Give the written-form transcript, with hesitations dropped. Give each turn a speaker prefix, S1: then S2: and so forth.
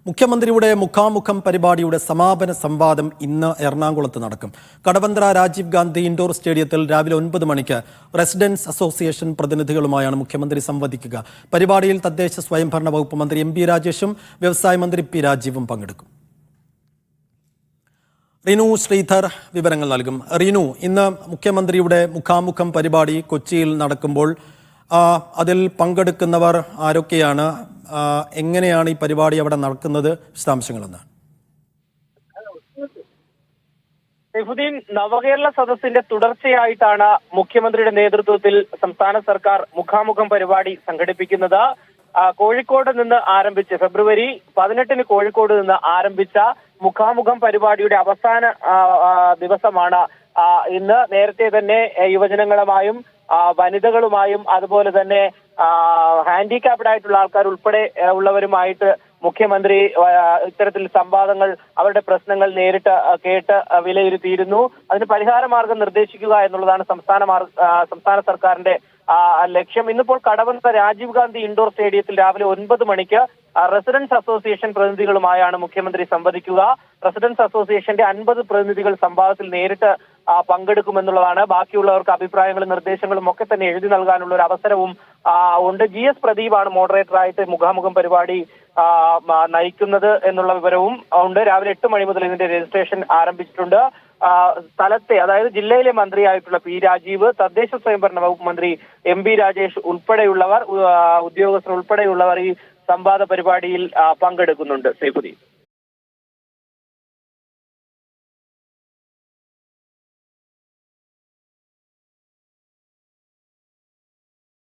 S1: മുഖ്യമന്ത്രിയുടെ മുഖാമുഖം പരിപാടിയുടെ സമാപന സംവാദം ഇന്ന് എറണാകുളത്ത് നടക്കും. കടവന്ത്ര രാജീവ് ഗാന്ധി ഇൻഡോർ സ്റ്റേഡിയത്തിൽ രാവിലെ 9 മണിക്ക് റെസിഡൻസ് അസോസിയേഷൻ പ്രതിനിധികളുമായാണ് മുഖ്യമന്ത്രി സംവദിക്കുക. പരിപാടിയിൽ തദ്ദേശ സ്വയംഭരണ വകുപ്പ് മന്ത്രി എം പി രാജേഷും വ്യവസായ മന്ത്രി പി രാജീവും പങ്കെടുക്കും. റിനു ശ്രീധർ വിവരങ്ങൾ നൽകും. റിനു, ഇന്ന് മുഖ്യമന്ത്രിയുടെ മുഖാമുഖം പരിപാടി കൊച്ചിയിൽ നടക്കുമ്പോൾ അതിൽ പങ്കെടുക്കുന്നവർ ആരൊക്കെയാണ്? എങ്ങനെയാണ് ഈ പരിപാടി അവിടെ നടക്കുന്നത്? വിശദാംശങ്ങളെന്ന്.
S2: സൈഫുദ്ദീൻ, നവകേരള സദസ്സിന്റെ തുടർച്ചയായിട്ടാണ് മുഖ്യമന്ത്രിയുടെ നേതൃത്വത്തിൽ സംസ്ഥാന സർക്കാർ മുഖാമുഖം പരിപാടി സംഘടിപ്പിക്കുന്നത്. കോഴിക്കോട് നിന്ന് ആരംഭിച്ച് ഫെബ്രുവരി 18 കോഴിക്കോട് നിന്ന് ആരംഭിച്ച മുഖാമുഖം പരിപാടിയുടെ അവസാന ദിവസമാണ് ഇന്ന്. നേരത്തെ തന്നെ യുവജനങ്ങളുമായും വനിതകളുമായും അതുപോലെ തന്നെ ഹാൻഡിക്യാപ്ഡ് ആയിട്ടുള്ള ആൾക്കാർ ഉൾപ്പെടെ ഉള്ളവരുമായിട്ട് മുഖ്യമന്ത്രി ഇത്തരത്തിൽ സംവാദങ്ങൾ, അവരുടെ പ്രശ്നങ്ങൾ നേരിട്ട് കേട്ട് വിലയിരുത്തിയിരുന്നു. അതിന് പരിഹാര മാർഗം നിർദ്ദേശിക്കുക എന്നുള്ളതാണ് സംസ്ഥാന സർക്കാരിന്റെ ലക്ഷ്യം. ഇന്നിപ്പോൾ കടവന്ത്ര രാജീവ് ഗാന്ധി ഇൻഡോർ സ്റ്റേഡിയത്തിൽ രാവിലെ 9 മണിക്ക് റെസിഡൻസ് അസോസിയേഷൻ പ്രതിനിധികളുമായാണ് മുഖ്യമന്ത്രി സംവദിക്കുക. റെസിഡൻസ് അസോസിയേഷന്റെ 50 പ്രതിനിധികൾ സംവാദത്തിൽ നേരിട്ട് പങ്കെടുക്കുമെന്നുള്ളതാണ്. ബാക്കിയുള്ളവർക്ക് അഭിപ്രായങ്ങളും നിർദ്ദേശങ്ങളും ഒക്കെ തന്നെ എഴുതി നൽകാനുള്ള ഒരു അവസരവും ഉണ്ട്. GS പ്രദീപാണ് മോഡറേറ്ററായിട്ട് മുഖാമുഖം പരിപാടി നയിക്കുന്നത് എന്നുള്ള വിവരവും ഉണ്ട്. രാവിലെ 8 മണി മുതൽ ഇതിന്റെ രജിസ്ട്രേഷൻ ആരംഭിച്ചിട്ടുണ്ട്. സ്ഥലത്തെ, അതായത് ജില്ലയിലെ മന്ത്രിയായിട്ടുള്ള പി രാജീവ്, തദ്ദേശ സ്വയംഭരണ വകുപ്പ് മന്ത്രി എം പി രാജേഷ് ഉൾപ്പെടെയുള്ളവർ, ഉദ്യോഗസ്ഥർ ഉൾപ്പെടെയുള്ളവർ ഈ സംവാദ പരിപാടിയിൽ പങ്കെടുക്കുന്നുണ്ട്. സൈഫുദ്ദീൻ.